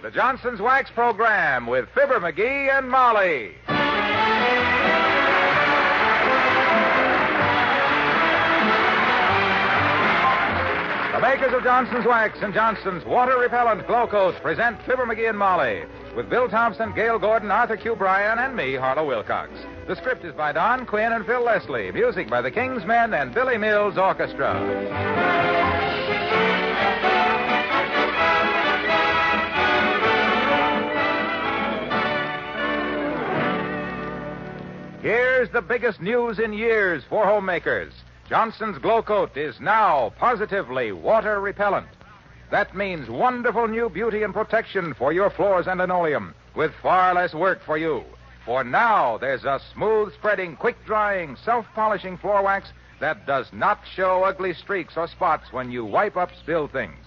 the Johnson's Wax Program with Fibber McGee and Molly. The makers of Johnson's Wax and Johnson's Water Repellent Glow Coat present Fibber McGee and Molly with Bill Thompson, Gail Gordon, Arthur Q. Bryan, and me, Harlow Wilcox. The script is by Don Quinn and Phil Leslie. Music by the King's Men and Billy Mills Orchestra. Here's the biggest news in years for homemakers. Johnson's Glow Coat is now positively water repellent. That means wonderful new beauty and protection for your floors and linoleum, with far less work for you. For now, there's a smooth-spreading, quick-drying, self-polishing floor wax that does not show ugly streaks or spots when you wipe up spilled things.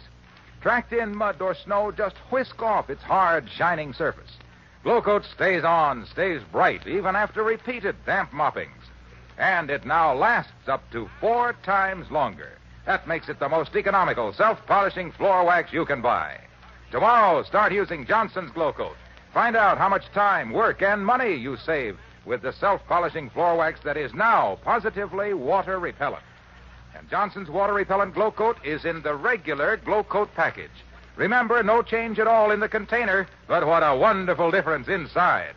Tracked in mud or snow just whisk off its hard, shining surface. Glow Coat stays on, stays bright, even after repeated damp moppings. And it now lasts up to 4 times longer. That makes it the most economical self-polishing floor wax you can buy. Tomorrow, start using Johnson's Glow Coat. Find out how much time, work, and money you save with the self-polishing floor wax that is now positively water repellent. And Johnson's Water Repellent Glow Coat is in the regular Glow Coat package. Remember, no change at all in the container, but what a wonderful difference inside.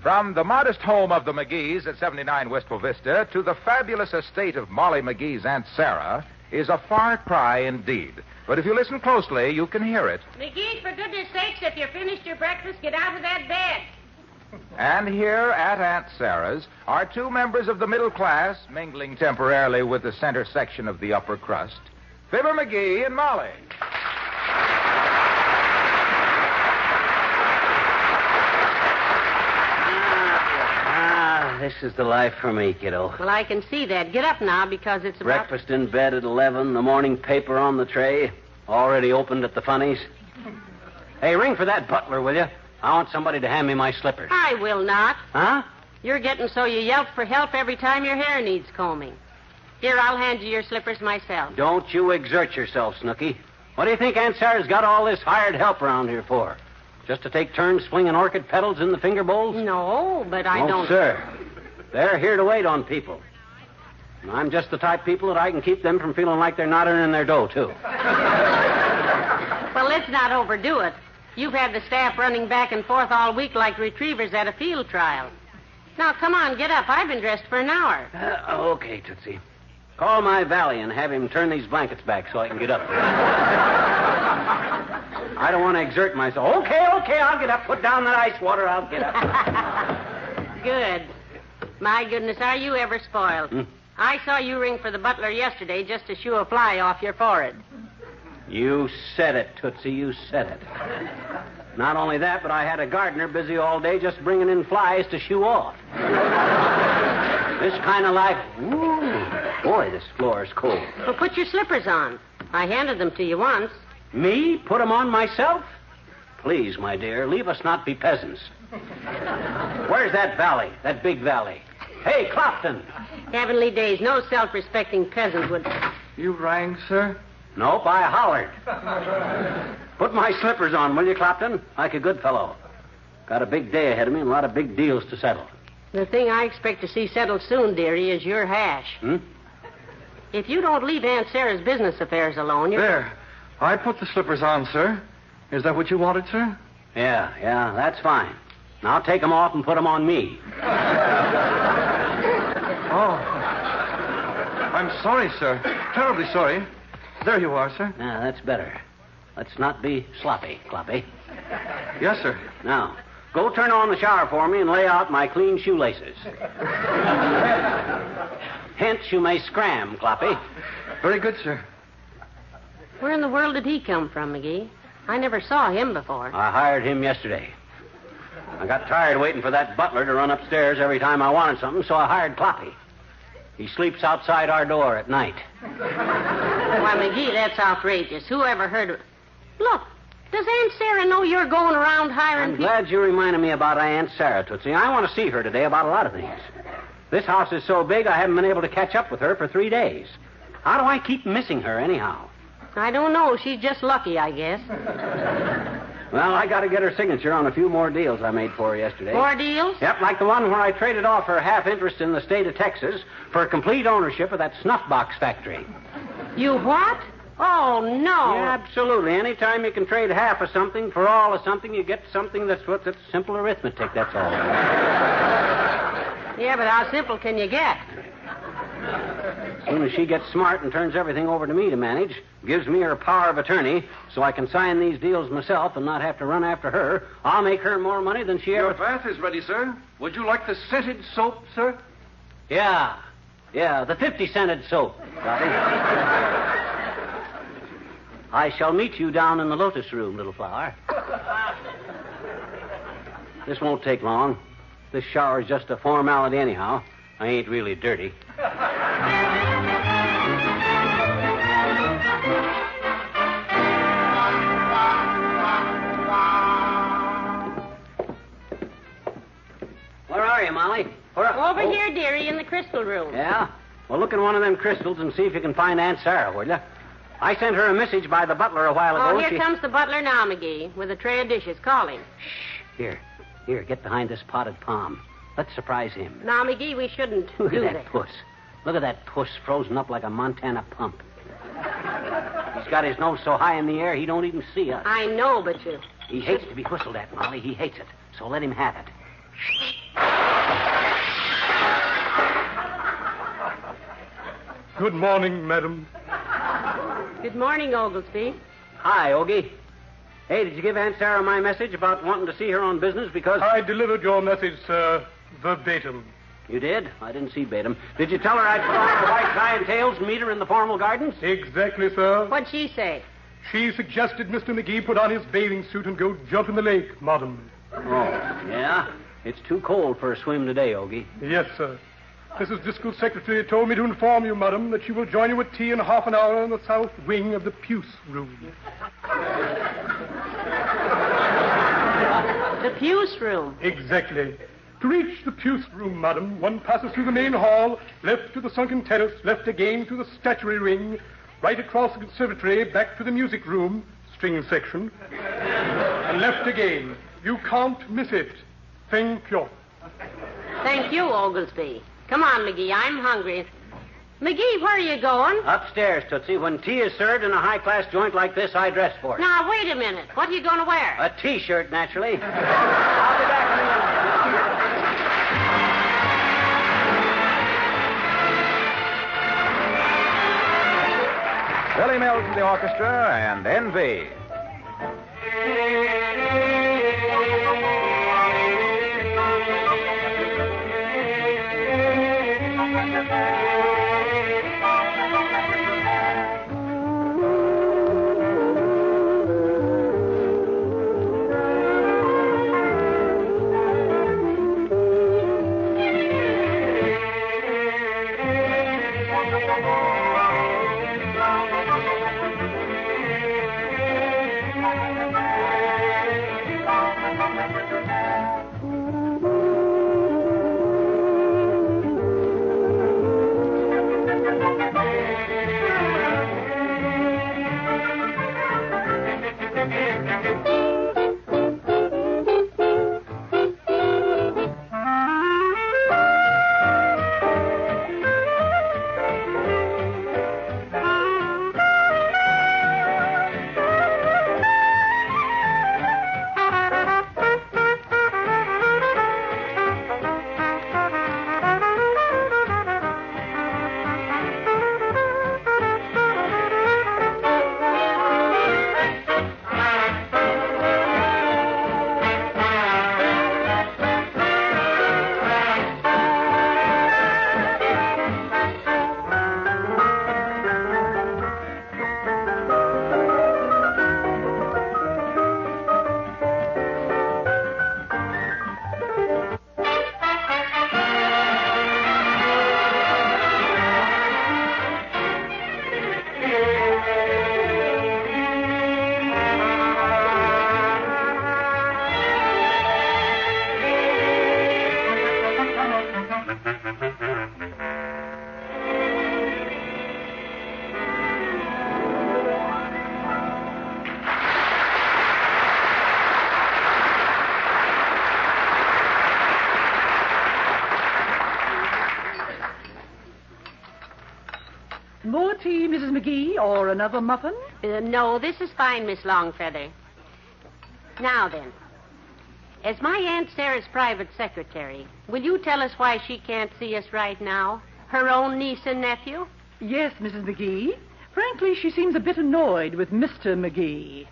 From the modest home of the McGees at 79 Wistful Vista to the fabulous estate of Molly McGee's Aunt Sarah is a far cry indeed. But if you listen closely, you can hear it. McGees, for goodness sakes, if you finished your breakfast, get out of that bed. And here at Aunt Sarah's are 2 members of the middle class, mingling temporarily with the center section of the upper crust, Fibber McGee and Molly. This is the life for me, kiddo. Well, I can see that. Get up now, because it's about... Breakfast in bed at 11, the morning paper on the tray, already opened at the funnies. Hey, ring for that butler, will you? I want somebody to hand me my slippers. I will not. Huh? You're getting so you yelp for help every time your hair needs combing. Here, I'll hand you your slippers myself. Don't you exert yourself, Snooky. What do you think Aunt Sarah's got all this hired help around here for? Just to take turns swinging orchid petals in the finger bowls? No, but I don't... No, sir. They're here to wait on people. And I'm just the type of people that I can keep them from feeling like they're not earning their dough, too. Well, let's not overdo it. You've had the staff running back and forth all week like retrievers at a field trial. Now, come on, get up. I've been dressed for an hour. Okay, Tootsie. Call my valet and have him turn these blankets back so I can get up. I don't want to exert myself. Okay, I'll get up. Put down that ice water. I'll get up. Good. My goodness, are you ever spoiled? I saw you ring for the butler yesterday just to shoo a fly off your forehead. You said it, Tootsie, you said it. Not only that, but I had a gardener busy all day just bringing in flies to shoo off. This kind of life... Ooh, boy, this floor is cold. Well, put your slippers on. I handed them to you once. Me? Put them on myself? Please, my dear, leave us not be peasants. Where's that valet, that big valet? Hey, Clopton. Heavenly days, no self-respecting peasant would... You rang, sir? Nope, I hollered. Put my slippers on, will you, Clopton? Like a good fellow. Got a big day ahead of me and a lot of big deals to settle. The thing I expect to see settled soon, dearie, is your hash. If you don't leave Aunt Sarah's business affairs alone, you're... There. I put the slippers on, sir. Is that what you wanted, sir? Yeah, that's fine. Now take them off and put them on me. Oh. I'm sorry, sir. Terribly sorry. There you are, sir. Yeah, that's better. Let's not be sloppy, Cloppy. Yes, sir. Now, go turn on the shower for me and lay out my clean shoelaces. Hence, you may scram, Cloppy. Very good, sir. Where in the world did he come from, McGee? I never saw him before. I hired him yesterday. I got tired waiting for that butler to run upstairs every time I wanted something, so I hired Cloppy. He sleeps outside our door at night. Why, McGee, that's outrageous. Who ever heard of... Look, does Aunt Sarah know you're going around hiring I'm glad you reminded me about Aunt Sarah, Tootsie. I want to see her today about a lot of things. This house is so big I haven't been able to catch up with her for 3 days. How do I keep missing her anyhow? I don't know. She's just lucky, I guess. Well, I got to get her signature on a few more deals I made for her yesterday. More deals? Yep, like the one where I traded off her half interest in the state of Texas for complete ownership of that snuff box factory. You what? Oh, no. Yeah, absolutely. Anytime you can trade half of something for all of something, you get something that's simple arithmetic, that's all. Yeah, but how simple can you get? As soon as she gets smart and turns everything over to me to manage, gives me her power of attorney so I can sign these deals myself and not have to run after her, I'll make her more money than she ever... Your bath is ready, sir. Would you like the scented soap, sir? Yeah, the 50-cented soap, Robbie. I shall meet you down in the lotus room, little flower. This won't take long. This shower's just a formality anyhow. I ain't really dirty. Where are you, Molly? Over here, dearie, in the crystal room. Yeah? Well, look in one of them crystals and see if you can find Aunt Sarah, will you? I sent her a message by the butler a while ago. Oh, here comes the butler now, McGee, with a tray of dishes. Call him. Shh. Here, get behind this potted palm. Let's surprise him. Now, McGee, we shouldn't Look do at that puss. Look at that puss frozen up like a Montana pump. He's got his nose so high in the air he don't even see us. I know, but you... He hates to be whistled at, Molly. He hates it. So let him have it. Good morning, madam. Good morning, Oglesby. Hi, Ogie. Hey, did you give Aunt Sarah my message about wanting to see her on business because... I delivered your message, sir, verbatim. You did? I didn't see Batum. Did you tell her I'd put on the white tie and tails and meet her in the formal gardens? Exactly, sir. What'd she say? She suggested Mr. McGee put on his bathing suit and go jump in the lake, madam. Oh, yeah? It's too cold for a swim today, Ogie. Yes, sir. Mrs. Driscoll's secretary told me to inform you, madam, that she will join you at tea in half an hour in the south wing of the Puce room. The Puce room? Exactly. To reach the Puce room, madam, one passes through the main hall, left to the sunken terrace, left again to the statuary wing, right across the conservatory, back to the music room, string section, and left again. You can't miss it. Thank you. Thank you, Oglesby. Come on, McGee. I'm hungry. McGee, where are you going? Upstairs, Tootsie. When tea is served in a high-class joint like this, I dress for it. Now, wait a minute. What are you going to wear? A T-shirt, naturally. I'll be back in a minute. Billy Mills in the orchestra and Envy. More tea, Mrs. McGee, or another muffin? No, this is fine, Miss Longfeather. Now then, as my Aunt Sarah's private secretary, will you tell us why she can't see us right now? Her own niece and nephew? Yes, Mrs. McGee. Frankly, she seems a bit annoyed with Mr. McGee.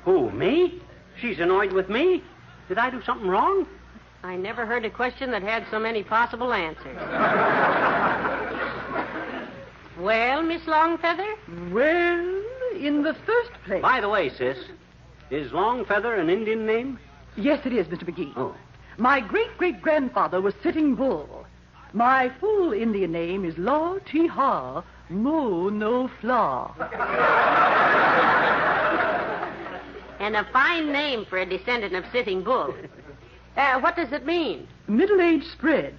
Who, me? She's annoyed with me? Did I do something wrong? I never heard a question that had so many possible answers. Well, Miss Longfeather? Well, in the first place... By the way, sis, is Longfeather an Indian name? Yes, it is, Mr. McGee. Oh. My great-great-grandfather was Sitting Bull. My full Indian name is La Tiha Mo No Fla. And a fine name for a descendant of Sitting Bull. What does it mean? Middle-aged spread.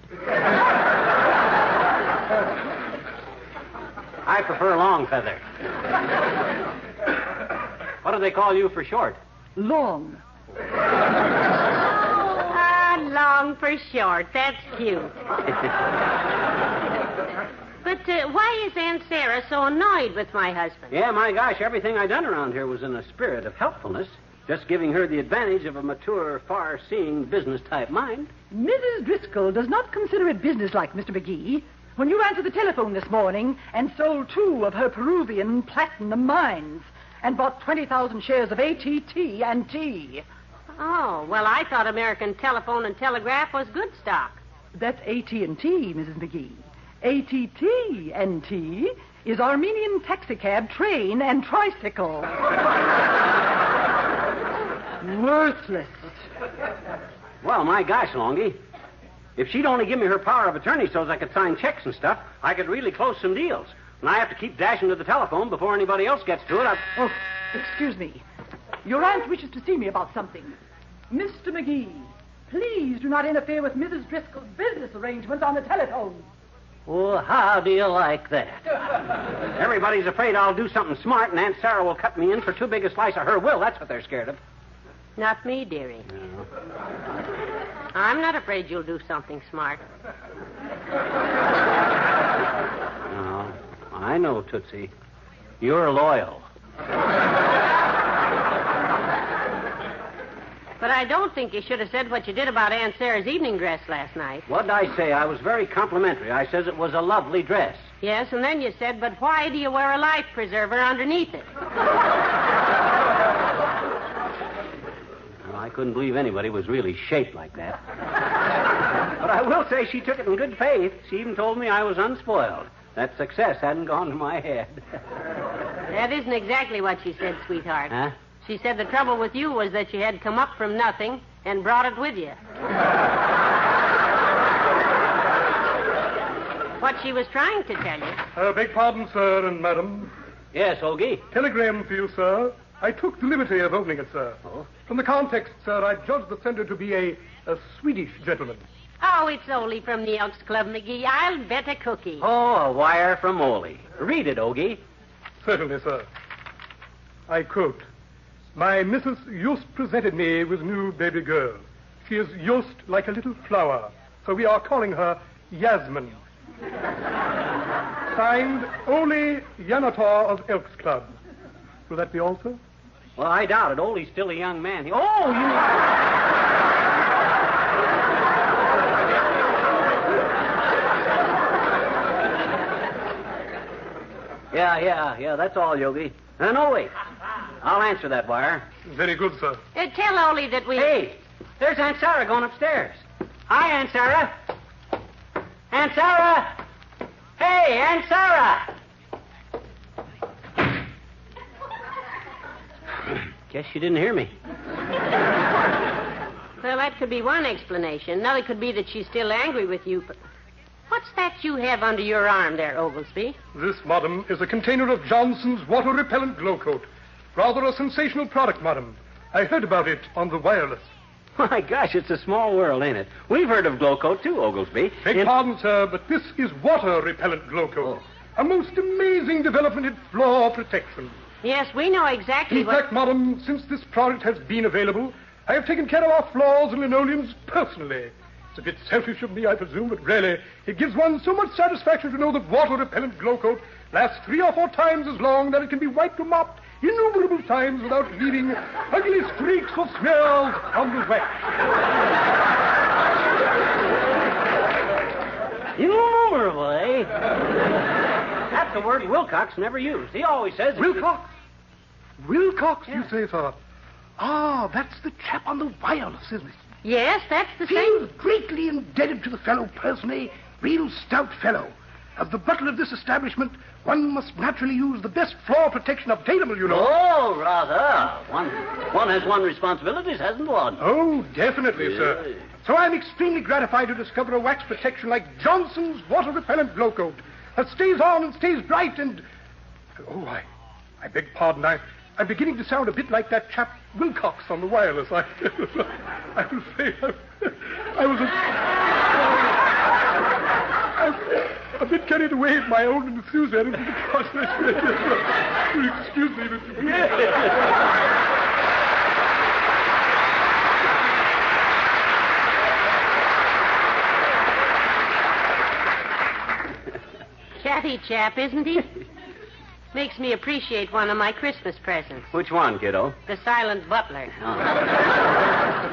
I prefer Longfeather. What do they call you for short? Long. Long for short. That's cute. But why is Aunt Sarah so annoyed with my husband? Yeah, my gosh, everything I done around here was in a spirit of helpfulness. Just giving her the advantage of a mature, far-seeing, business-type mind. Mrs. Driscoll does not consider it businesslike, Mr. McGee. When you answered the telephone this morning and sold 2 of her Peruvian platinum mines and bought 20,000 shares of ATT and T. Oh, well, I thought American Telephone and Telegraph was good stock. That's AT&T, Mrs. McGee. ATT&T is Armenian taxicab, train, and tricycle. Worthless. Well, my gosh, Longy. If she'd only give me her power of attorney so as I could sign checks and stuff, I could really close some deals. And I have to keep dashing to the telephone before anybody else gets to it. Oh, excuse me. Your aunt wishes to see me about something. Mr. McGee, please do not interfere with Mrs. Driscoll's business arrangements on the telephone. Well, how do you like that? Everybody's afraid I'll do something smart and Aunt Sarah will cut me in for too big a slice of her will. That's what they're scared of. Not me, dearie. No. I'm not afraid you'll do something smart. No, I know, Tootsie. You're loyal. But I don't think you should have said what you did about Aunt Sarah's evening dress last night. What'd I say? I was very complimentary. I says it was a lovely dress. Yes, and then you said, but why do you wear a life preserver underneath it? Well, I couldn't believe anybody was really shaped like that. But I will say she took it in good faith. She even told me I was unspoiled. That success hadn't gone to my head. That isn't exactly what she said, sweetheart. Huh? She said the trouble with you was that you had come up from nothing and brought it with you. What she was trying to tell you... Beg pardon, sir and madam. Yes, Ogie. Telegram for you, sir. I took the liberty of opening it, sir. Oh? From the context, sir, I judged the sender to be a Swedish gentleman. Oh, it's Ole from the Elks Club, McGee. I'll bet a cookie. Oh, a wire from Ole. Read it, Ogie. Certainly, sir. I quote, "My missus just presented me with new baby girl. She is just like a little flower, so we are calling her Yasmin. Signed, Ole Yanatar of Elks Club." Will that be all, sir? Well, I doubt it. Ole's still a young man. Yeah, that's all, Yogi. No, wait. I'll answer that wire. Very good, sir. Tell Ole that we... Hey, there's Aunt Sarah going upstairs. Hi, Aunt Sarah. Aunt Sarah! Hey, Aunt Sarah! Guess she didn't hear me. Well, that could be one explanation. Another could be that she's still angry with you. But what's that you have under your arm there, Oglesby? This, madam, is a container of Johnson's water-repellent glow coat. Rather a sensational product, madam. I heard about it on the wireless. My gosh, it's a small world, ain't it? We've heard of glow coat, too, Oglesby. Beg pardon, sir, but this is water-repellent glow coat. A most amazing development in floor protection. Yes, we know exactly In fact, madam, since this product has been available, I have taken care of our floors and linoleums personally. It's a bit selfish of me, I presume, but really, it gives one so much satisfaction to know that water-repellent glow coat lasts 3 or 4 times as long that it can be wiped or mopped innumerable times without leaving ugly streaks or smears on the wax. Innumerable, eh? That's a word Wilcox never used. He always says... Wilcox? Wilcox, Yeah. you say, sir? Ah, that's the chap on the wireless, isn't it? Yes, that's the Feels same. greatly indebted to the fellow personally. Real stout fellow. As the butler of this establishment, one must naturally use the best floor protection obtainable, you know. Oh, rather. One has one responsibilities, hasn't one? Oh, definitely, sir. So I'm extremely gratified to discover a wax protection like Johnson's water-repellent glow coat that stays on and stays bright and... Oh, I beg pardon. I'm beginning to sound a bit like that chap Wilcox on the wireless. I will say I was a bit carried away with my own enthusiasm for the process. Excuse me, Mr. Chatty chap, isn't he? Makes me appreciate one of my Christmas presents. Which one, kiddo? The silent butler. Oh.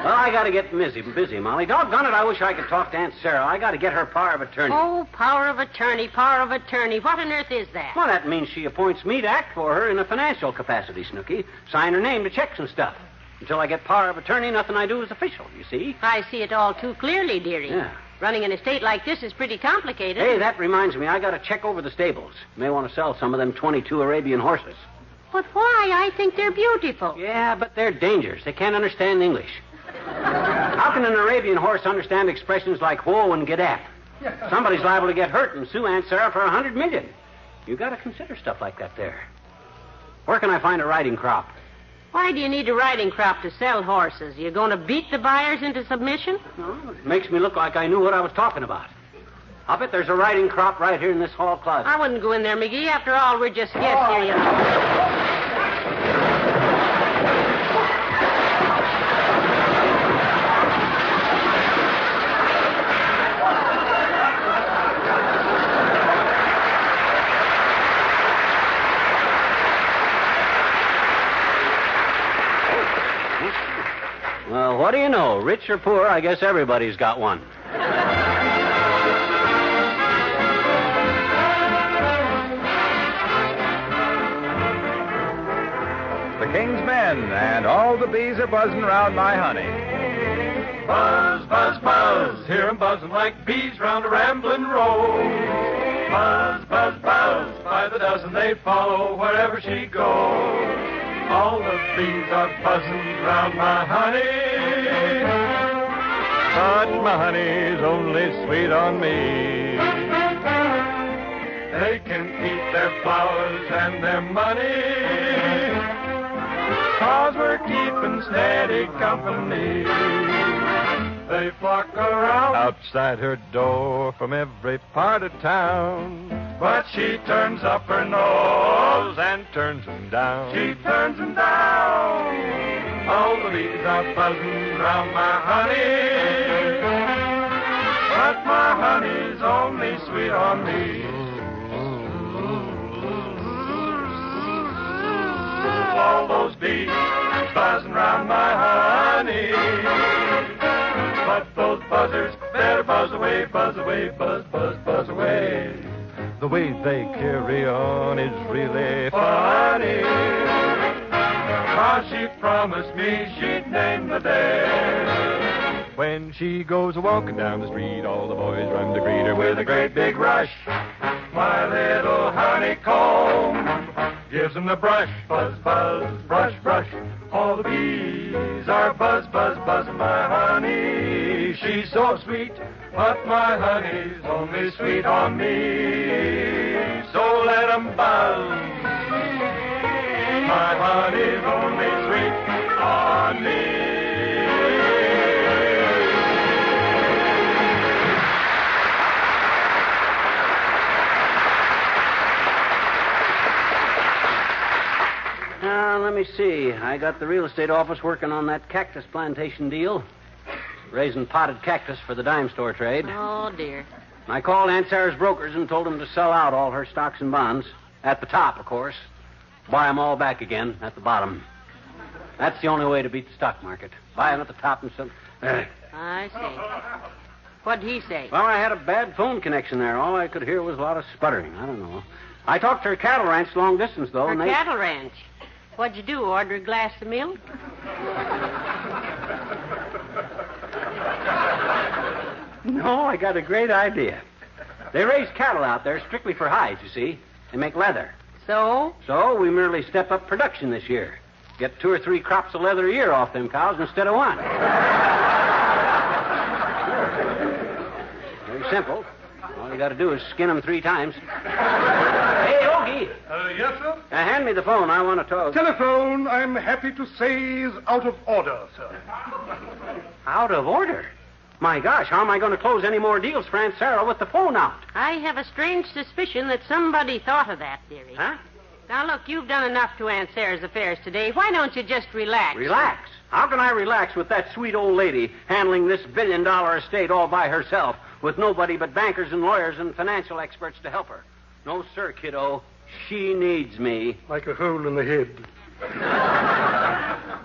Well, I got to get busy, Molly. Doggone it, I wish I could talk to Aunt Sarah. I got to get her power of attorney. Oh, power of attorney, power of attorney. What on earth is that? Well, that means she appoints me to act for her in a financial capacity, Snooky. Sign her name to checks and stuff. Until I get power of attorney, nothing I do is official, you see? I see it all too clearly, dearie. Yeah. Running an estate like this is pretty complicated. Hey, that reminds me, I got to check over the stables. May want to sell some of them 22 Arabian horses. But why? I think they're beautiful. Yeah, but they're dangerous. They can't understand English. How can an Arabian horse understand expressions like whoa and get at? Somebody's liable to get hurt and sue Aunt Sarah for $100 million. You got to consider stuff like that there. Where can I find a riding crop? Why do you need a riding crop to sell horses? You going to beat the buyers into submission? Oh, it makes me look like I knew what I was talking about. I'll bet there's a riding crop right here in this hall closet. I wouldn't go in there, McGee. After all, we're just guests here, you know. Well, what do you know? Rich or poor, I guess everybody's got one. The King's Men, and all the bees are buzzing round my honey. Buzz, buzz, buzz, hear 'em buzzing like bees round a rambling road. Buzz, buzz, buzz, by the dozen they follow wherever she goes. All the bees are buzzing round my honey. But my honey's only sweet on me. They can eat their flowers and their money, 'cause we're keeping steady company. They flock around Outside her door from every part of town. but she turns up her nose and Turns them down. she turns them down. All the bees are buzzing round my honey, but my honey's only sweet on me. All those bees buzzing round my honey, but those buzzers better buzz away, buzz away, buzz, buzz, buzz away. The way they carry on is really Funny, 'cause she promised me she'd name the day. When she goes a-walking down the street, all the boys run to greet her With a great big rush, my little honeycomb gives them the brush. Buzz, buzz, brush, brush. All the bees are buzz, buzz, buzzing my honey. She's so sweet, but my honey's only sweet on me. So let 'em buzz. My honey's only sweet on me. Let me see. I got the real estate office working on that cactus plantation deal. raising potted cactus for the dime store trade. Oh, dear. I called Aunt Sarah's brokers and told them to sell out all her stocks and bonds. At the top, of course. Buy them all back again at the bottom. That's the only way to beat the stock market. Buy them at the top and sell... I see. What'd he say? Well, I had a bad phone connection there. All I could hear was a lot of sputtering. I don't know. I talked to her cattle ranch long distance, though. Her cattle ranch? What'd you do, order a glass of milk? No, I got a great idea. They raise cattle out there strictly for hides, you see. They make leather. So? So we merely step up production this year. Get 2 or 3 crops of leather a year off them cows instead of one. Very simple. All you got to do is skin them 3 times. Hey, Ogie. Yes, sir? Hand me the phone. I want to talk. Telephone, I'm happy to say, is out of order, sir. Out of order? My gosh, how am I going to close any more deals for Aunt Sarah with the phone out? I have a strange suspicion that somebody thought of that, dearie. Huh? Now, look, you've done enough to Aunt Sarah's affairs today. Why don't you just relax? Relax? How can I relax with that sweet old lady handling this billion-dollar estate all by herself with nobody but bankers and lawyers and financial experts to help her? No, sir, kiddo. She needs me. Like a hole in the head.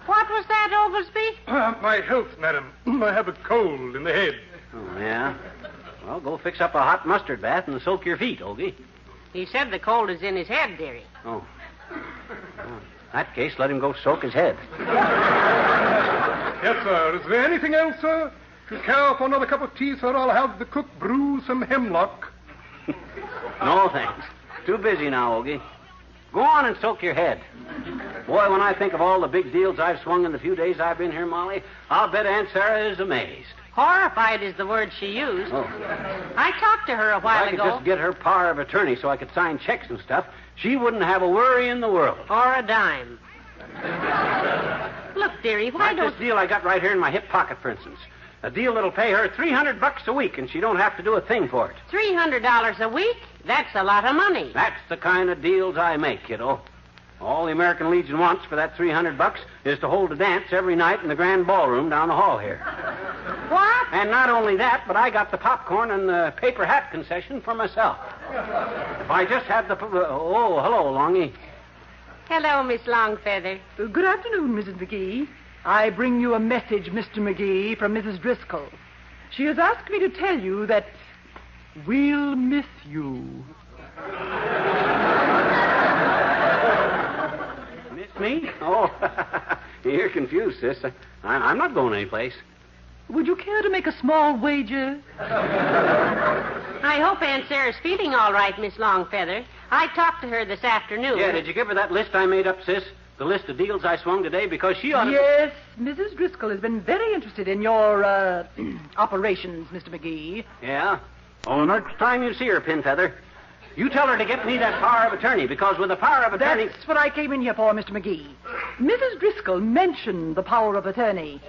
What was that, Oglesby? My health, madam. I have a cold in the head. Oh, yeah? Well, go fix up a hot mustard bath and soak your feet, Ogie. He said the cold is in his head, dearie. Oh. Well, in that case, let him go soak his head. Yes, sir. Is there anything else, sir? If you care for another cup of tea, sir, I'll have the cook brew some hemlock. No, thanks. Too busy now, Ogie. Go on and soak your head. Boy, when I think of all the big deals I've swung in the few days I've been here, Molly, I'll bet Aunt Sarah is amazed. Horrified is the word she used. Oh. I talked to her a while If I could ago. just get her power of attorney so I could sign checks and stuff, she wouldn't have a worry in the world. Or a dime. Look, dearie, why Like don't... this deal I got right here in my hip pocket, for instance. A deal that'll pay her $300 a week, and she don't have to do a thing for it. $300 a week? That's a lot of money. That's the kind of deals I make, kiddo. All the American Legion wants for that $300 is to hold a dance every night in the grand ballroom down the hall here. What? And not only that, but I got the popcorn and the paper hat concession for myself. If I just had the... Oh, hello, Longy. Hello, Miss Longfeather. Good afternoon, Mrs. McGee. I bring you a message, Mr. McGee, from Mrs. Driscoll. She has asked me to tell you that we'll miss you. Miss me? Oh, you're confused, sis. I'm not going anyplace. Would you care to make a small wager? I hope Aunt Sarah's feeling all right, Miss Longfeather. I talked to her this afternoon. Yeah, did you give her that list I made up, sis? The list of deals I swung today, because she ought to... Yes, Mrs. Driscoll has been very interested in your, operations, Mr. McGee. Yeah? Oh, the next time you see her, Pinfeather, you tell her to get me that power of attorney, because with the power of attorney... That's what I came in here for, Mr. McGee. Mrs. Driscoll mentioned the power of attorney.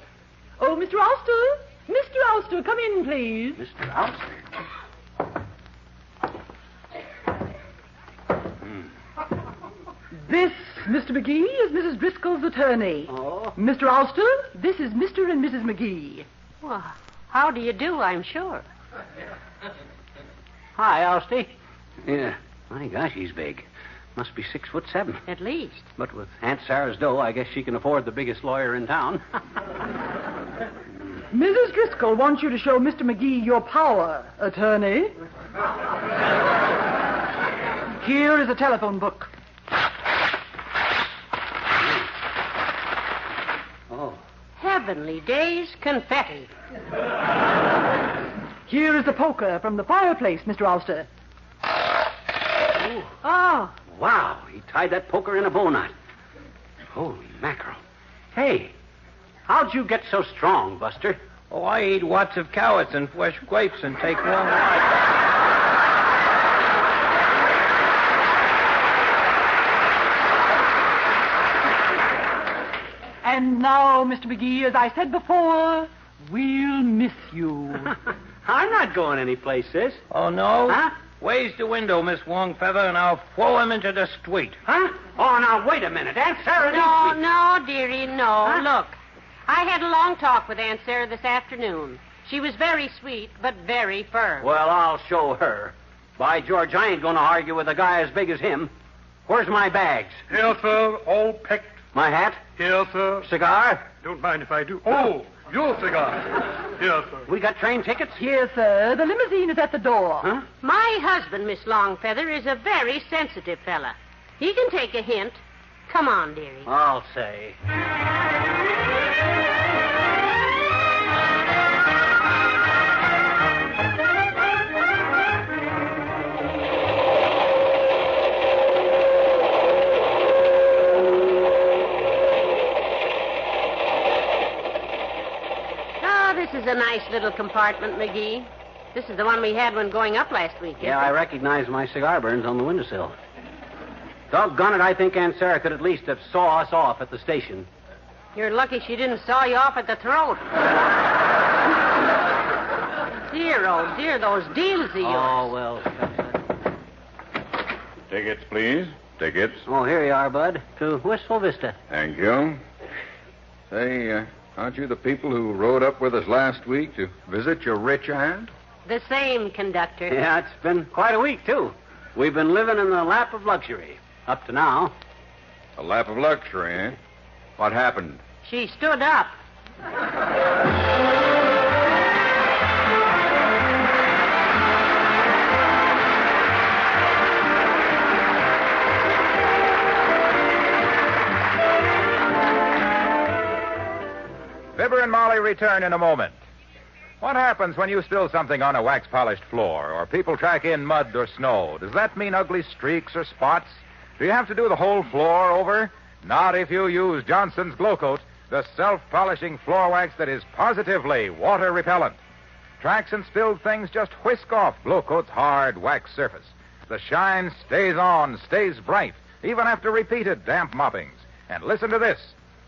Oh, Mr. Ulster? Mr. Ulster, come in, please. Mr. Ulster? This, Mr. McGee, is Mrs. Driscoll's attorney. Oh? Mr. Ulster, this is Mr. and Mrs. McGee. Well, how do you do, I'm sure. Hi, Alsty. Yeah. My gosh, he's big. Must be 6'7". At least. But with Aunt Sarah's dough, I guess she can afford the biggest lawyer in town. Mrs. Driscoll wants you to show Mr. McGee your power, attorney. Here is a telephone book. Oh. Heavenly days, confetti. Here is the poker from the fireplace, Mr. Ulster. Oh. Wow, he tied that poker in a bow knot. Holy mackerel. Hey, how'd you get so strong, Buster? Oh, I eat lots of carrots and fresh grapes and take long walks. And now, Mr. McGee, as I said before, we'll miss you. I'm not going anyplace, sis. Oh, no? Huh? Where's the window, Miss Longfeather, and I'll throw him into the street. Huh? Oh, now, wait a minute. Aunt Sarah No, needs me. no, dearie, no. Huh? Look, I had a long talk with Aunt Sarah this afternoon. She was very sweet, but very firm. Well, I'll show her. By George, I ain't going to argue with a guy as big as him. Where's my bags? Here, sir, all packed. My hat? Here, sir. Cigar? Don't mind if I do. Oh, your cigar. Here, sir. We got train tickets? Here, sir. The limousine is at the door. Huh? My husband, Miss Longfeather, is a very sensitive fella. He can take a hint. Come on, dearie. I'll say. This is a nice little compartment, McGee. This is the one we had when going up last week. Yeah, I recognize my cigar burns on the windowsill. Doggone it, I think Aunt Sarah could at least have saw us off at the station. You're lucky she didn't saw you off at the throat. Dear, oh dear, those deals of yours. Oh, well. Tickets, please. Tickets. Oh, here you are, Bud. To Wistful Vista. Thank you. Say, aren't you the people who rode up with us last week to visit your rich aunt? The same, conductor. Yeah, it's been quite a week, too. We've been living in the lap of luxury. Up to now. A lap of luxury, eh? What happened? She stood up. Fibber and Molly return in a moment. What happens when you spill something on a wax-polished floor, or people track in mud or snow? Does that mean ugly streaks or spots? Do you have to do the whole floor over? Not if you use Johnson's Glow Coat, the self-polishing floor wax that is positively water-repellent. Tracks and spilled things just whisk off Glow Coat's hard wax surface. The shine stays on, stays bright, even after repeated damp moppings. And listen to this.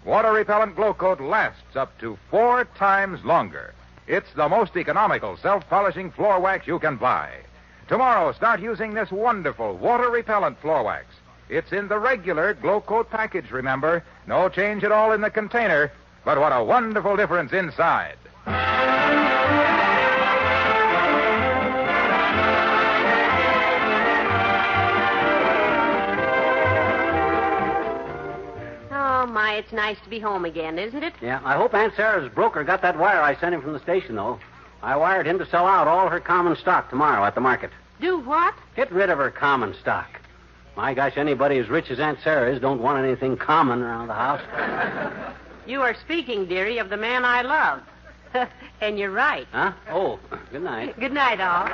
Water-repellent Glow Coat lasts up to 4 times longer. It's the most economical self-polishing floor wax you can buy. Tomorrow, start using this wonderful water-repellent floor wax. It's in the regular Glow Coat package, remember. No change at all in the container, but what a wonderful difference inside. Oh, my, it's nice to be home again, isn't it? Yeah, I hope Aunt Sarah's broker got that wire I sent him from the station, though. I wired him to sell out all her common stock tomorrow at the market. Do what? Get rid of her common stock. My gosh, anybody as rich as Aunt Sarah is don't want anything common around the house. You are speaking, dearie, of the man I love. And you're right. Huh? Oh, good night. Good night, all.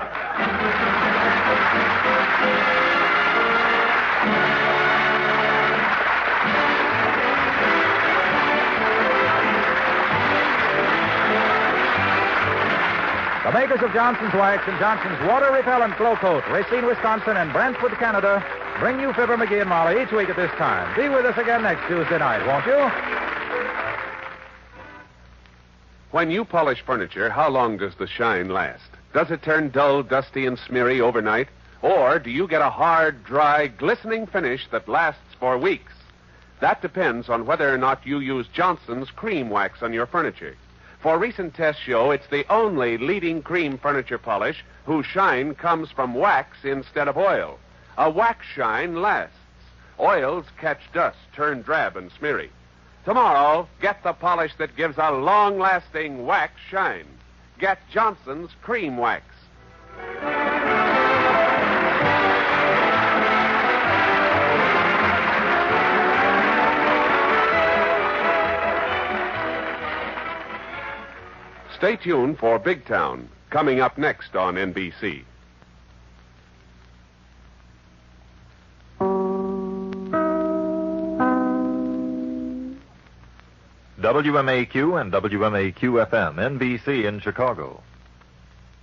The makers of Johnson's Wax and Johnson's Water-Repellent Glow Coat, Racine, Wisconsin, and Brantford, Canada, bring you Fibber McGee and Molly each week at this time. Be with us again next Tuesday night, won't you? When you polish furniture, how long does the shine last? Does it turn dull, dusty, and smeary overnight? Or do you get a hard, dry, glistening finish that lasts for weeks? That depends on whether or not you use Johnson's cream wax on your furniture. For recent tests show it's the only leading cream furniture polish whose shine comes from wax instead of oil. A wax shine lasts. Oils catch dust, turn drab and smeary. Tomorrow, get the polish that gives a long-lasting wax shine. Get Johnson's Cream Wax. Stay tuned for Big Town, coming up next on NBC. WMAQ and WMAQ-FM, NBC in Chicago.